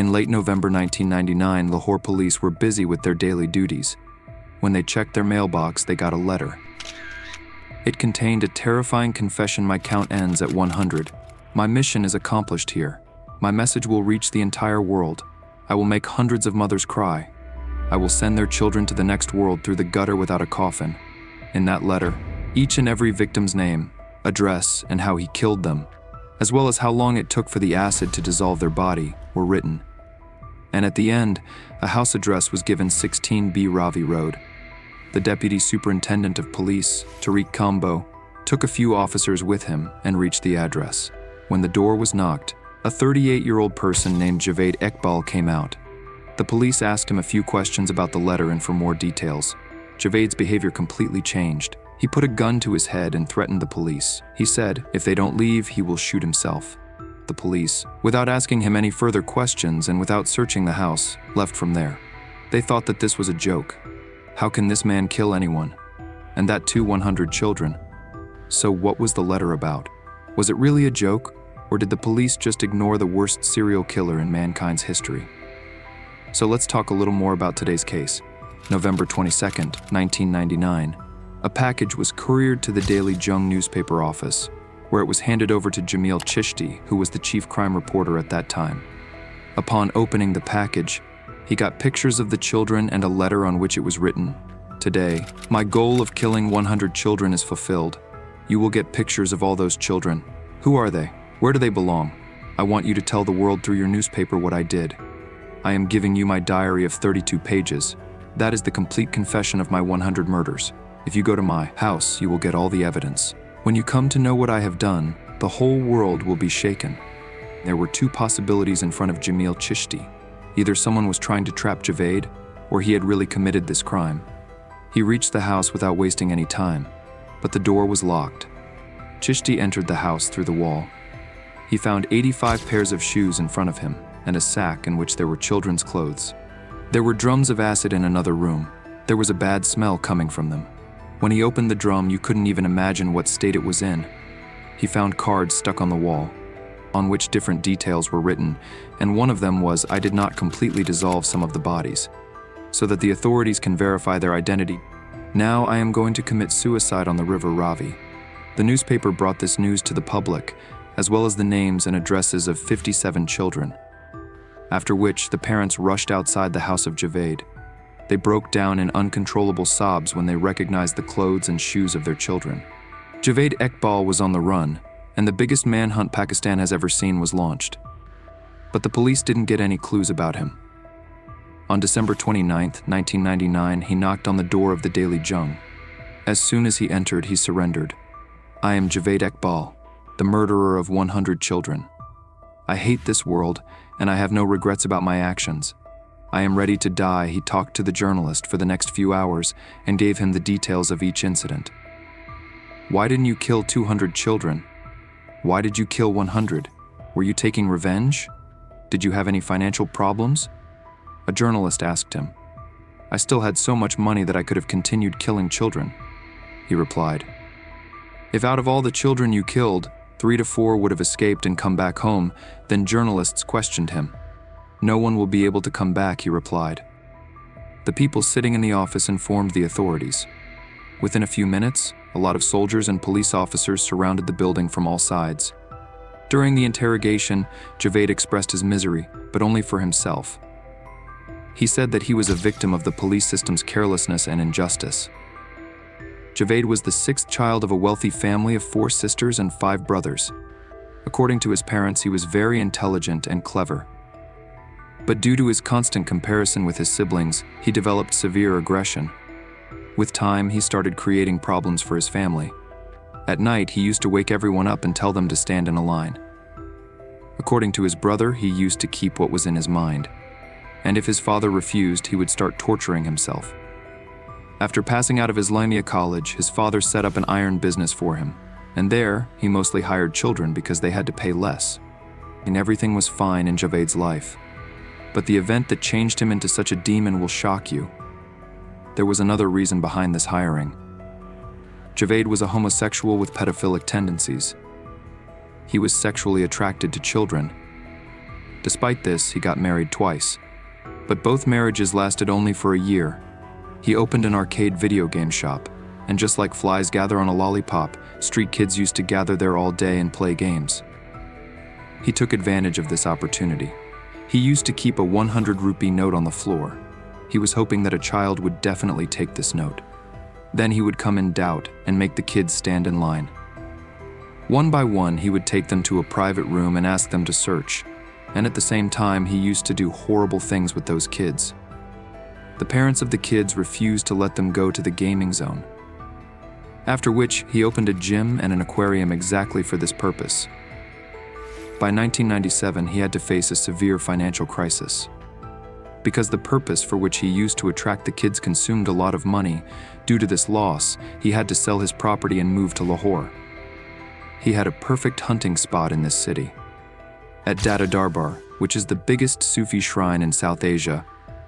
In late November 1999, Lahore police were busy with their daily duties. When they checked their mailbox, they got a letter. It contained a terrifying confession: "My count ends at 100. My mission is accomplished here. My message will reach the entire world. I will make hundreds of mothers cry. I will send their children to the next world through the gutter without a coffin." In that letter, each and every victim's name, address, and how he killed them, as well as how long it took for the acid to dissolve their body, were written. And at the end, a house address was given: 16B Ravi Road. The Deputy Superintendent of Police, Tariq Kambo, took a few officers with him and reached the address. When the door was knocked, a 38-year-old person named Javed Iqbal came out. The police asked him a few questions about the letter and for more details. Javed's behavior completely changed. He put a gun to his head and threatened the police. He said if they don't leave, he will shoot himself. The police, without asking him any further questions and without searching the house, left from there. They thought that this was a joke. How can this man kill anyone? And that too 100 children. So what was the letter about? Was it really a joke? Or did the police just ignore the worst serial killer in mankind's history? So let's talk a little more about today's case. November 22nd, 1999. A package was couriered to the Daily Jung newspaper office, where it was handed over to Jamil Chishti, who was the chief crime reporter at that time. Upon opening the package, he got pictures of the children and a letter on which it was written: "Today, my goal of killing 100 children is fulfilled. You will get pictures of all those children. Who are they? Where do they belong? I want you to tell the world through your newspaper what I did. I am giving you my diary of 32 pages. That is the complete confession of my 100 murders. If you go to my house, you will get all the evidence. When you come to know what I have done, the whole world will be shaken." There were two possibilities in front of Jamil Chishti. Either someone was trying to trap Javed, or he had really committed this crime. He reached the house without wasting any time, but the door was locked. Chishti entered the house through the wall. He found 85 pairs of shoes in front of him and a sack in which there were children's clothes. There were drums of acid in another room. There was a bad smell coming from them. When he opened the drum, you couldn't even imagine what state it was in. He found cards stuck on the wall, on which different details were written, and one of them was, "I did not completely dissolve some of the bodies, so that the authorities can verify their identity. Now I am going to commit suicide on the river Ravi." The newspaper brought this news to the public, as well as the names and addresses of 57 children. After which, the parents rushed outside the house of Javed. They broke down in uncontrollable sobs when they recognized the clothes and shoes of their children. Javed Iqbal was on the run, and the biggest manhunt Pakistan has ever seen was launched. But the police didn't get any clues about him. On December 29th, 1999, he knocked on the door of the Daily Jung. As soon as he entered, he surrendered. "I am Javed Iqbal, the murderer of 100 children. I hate this world, and I have no regrets about my actions. I am ready to die." He talked to the journalist for the next few hours and gave him the details of each incident. "Why didn't you kill 200 children? Why did you kill 100? Were you taking revenge? Did you have any financial problems?" A journalist asked him. "I still had so much money that I could have continued killing children," he replied. "If out of all the children you killed, 3 to 4 would have escaped and come back home," then journalists questioned him. "No one will be able to come back," he replied. The people sitting in the office informed the authorities. Within a few minutes, a lot of soldiers and police officers surrounded the building from all sides. During the interrogation, Javed expressed his misery, but only for himself. He said that he was a victim of the police system's carelessness and injustice. Javed was the 6th child of a wealthy family of 4 sisters and 5 brothers. According to his parents, he was very intelligent and clever. But due to his constant comparison with his siblings, he developed severe aggression. With time, he started creating problems for his family. At night, he used to wake everyone up and tell them to stand in a line. According to his brother, he used to keep what was in his mind. And if his father refused, he would start torturing himself. After passing out of Islamia College, his father set up an iron business for him. And there, he mostly hired children because they had to pay less. And everything was fine in Javed's life. But the event that changed him into such a demon will shock you. There was another reason behind this hiring. Javed was a homosexual with pedophilic tendencies. He was sexually attracted to children. Despite this, he got married twice. But both marriages lasted only for a year. He opened an arcade video game shop, and just like flies gather on a lollipop, street kids used to gather there all day and play games. He took advantage of this opportunity. He used to keep a 100 rupee note on the floor. He was hoping that a child would definitely take this note. Then he would come in doubt and make the kids stand in line. One by one, he would take them to a private room and ask them to search. And at the same time, he used to do horrible things with those kids. The parents of the kids refused to let them go to the gaming zone. After which, he opened a gym and an aquarium exactly for this purpose. By 1997, he had to face a severe financial crisis. Because the purpose for which he used to attract the kids consumed a lot of money, due to this loss, he had to sell his property and move to Lahore. He had a perfect hunting spot in this city. At Data Darbar, which is the biggest Sufi shrine in South Asia,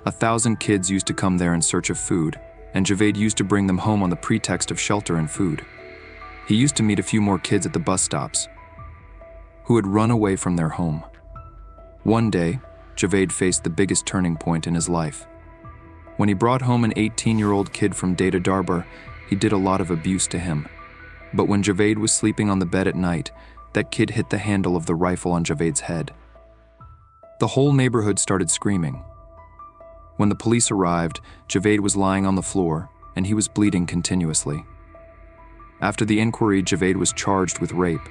1,000 kids used to come there in search of food, and Javed used to bring them home on the pretext of shelter and food. He used to meet a few more kids at the bus stops, who had run away from their home. One day, Javed faced the biggest turning point in his life. When he brought home an 18-year-old kid from Data Darbar, he did a lot of abuse to him. But when Javed was sleeping on the bed at night, that kid hit the handle of the rifle on Javed's head. The whole neighborhood started screaming. When the police arrived, Javed was lying on the floor, and he was bleeding continuously. After the inquiry, Javed was charged with rape.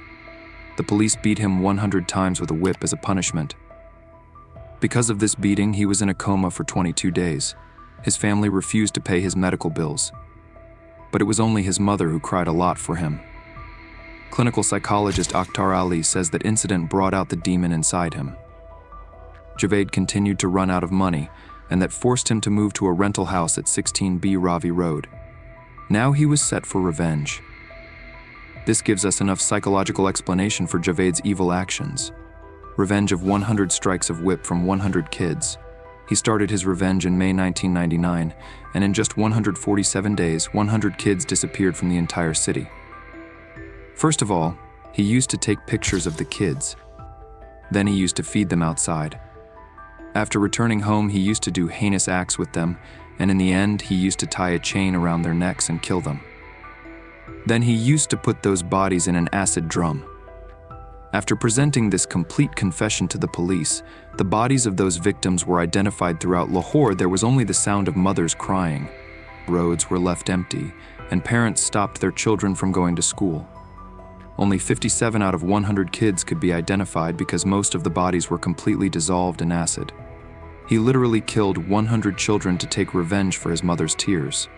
The police beat him 100 times with a whip as a punishment. Because of this beating, he was in a coma for 22 days. His family refused to pay his medical bills. But it was only his mother who cried a lot for him. Clinical psychologist Akhtar Ali says that incident brought out the demon inside him. Javed continued to run out of money, and that forced him to move to a rental house at 16B Ravi Road. Now he was set for revenge. This gives us enough psychological explanation for Javed's evil actions. Revenge of 100 strikes of whip from 100 kids. He started his revenge in May 1999, and in just 147 days, 100 kids disappeared from the entire city. First of all, he used to take pictures of the kids. Then he used to feed them outside. After returning home, he used to do heinous acts with them, and in the end, he used to tie a chain around their necks and kill them. Then he used to put those bodies in an acid drum. After presenting this complete confession to the police, the bodies of those victims were identified throughout Lahore. There was only the sound of mothers crying. Roads were left empty, and parents stopped their children from going to school. Only 57 out of 100 kids could be identified because most of the bodies were completely dissolved in acid. He literally killed 100 children to take revenge for his mother's tears.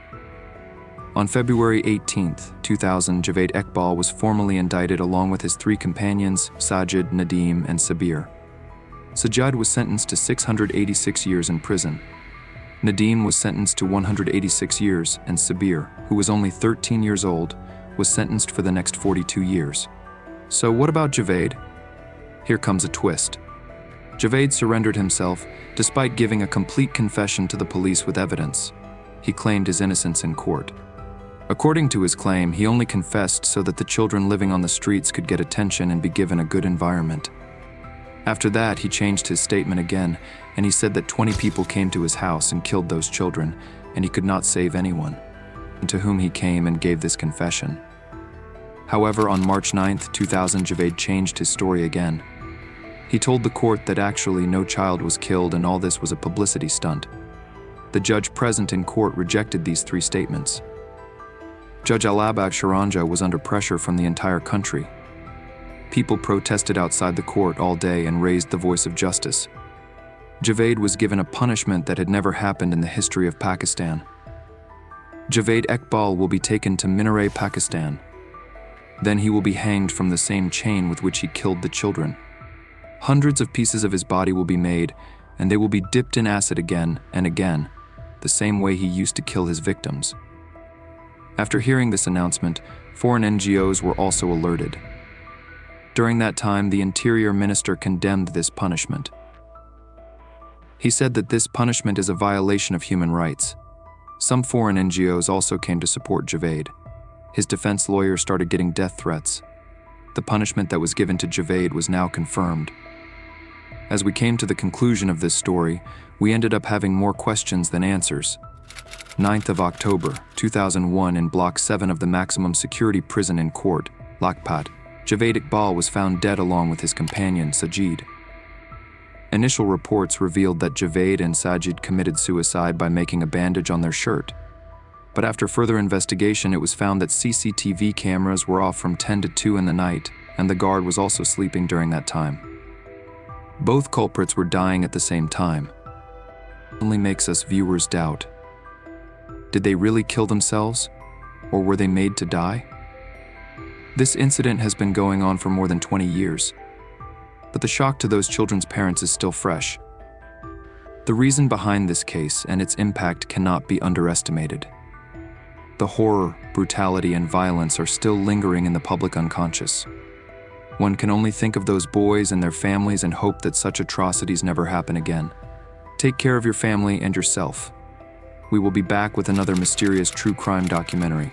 On February 18, 2000, Javed Iqbal was formally indicted along with his 3 companions, Sajid, Nadeem, and Sabir. Sajid was sentenced to 686 years in prison. Nadeem was sentenced to 186 years, and Sabir, who was only 13 years old, was sentenced for the next 42 years. So what about Javed? Here comes a twist. Javed surrendered himself, despite giving a complete confession to the police with evidence. He claimed his innocence in court. According to his claim, he only confessed so that the children living on the streets could get attention and be given a good environment. After that, he changed his statement again, and he said that 20 people came to his house and killed those children, and he could not save anyone, to whom he came and gave this confession. However, on March 9, 2000, Javed changed his story again. He told the court that actually no child was killed and all this was a publicity stunt. The judge present in court rejected these 3 statements. Judge Alabak Sharanja was under pressure from the entire country. People protested outside the court all day and raised the voice of justice. Javed was given a punishment that had never happened in the history of Pakistan. Javed Iqbal will be taken to Minaret, Pakistan. Then he will be hanged from the same chain with which he killed the children. Hundreds of pieces of his body will be made, and they will be dipped in acid again and again, the same way he used to kill his victims. After hearing this announcement, foreign NGOs were also alerted. During that time, the Interior Minister condemned this punishment. He said that this punishment is a violation of human rights. Some foreign NGOs also came to support Javed. His defense lawyer started getting death threats. The punishment that was given to Javed was now confirmed. As we came to the conclusion of this story, we ended up having more questions than answers. 9th of October, 2001, in Block 7 of the maximum security prison in Court, Lakhpat, Javed Iqbal was found dead along with his companion, Sajid. Initial reports revealed that Javed and Sajid committed suicide by making a bandage on their shirt. But after further investigation, it was found that CCTV cameras were off from 10 to 2 in the night, and the guard was also sleeping during that time. Both culprits were dying at the same time. It only makes us viewers doubt. Did they really kill themselves? Or were they made to die? This incident has been going on for more than 20 years. But the shock to those children's parents is still fresh. The reason behind this case and its impact cannot be underestimated. The horror, brutality, and violence are still lingering in the public unconscious. One can only think of those boys and their families and hope that such atrocities never happen again. Take care of your family and yourself. We will be back with another mysterious true crime documentary.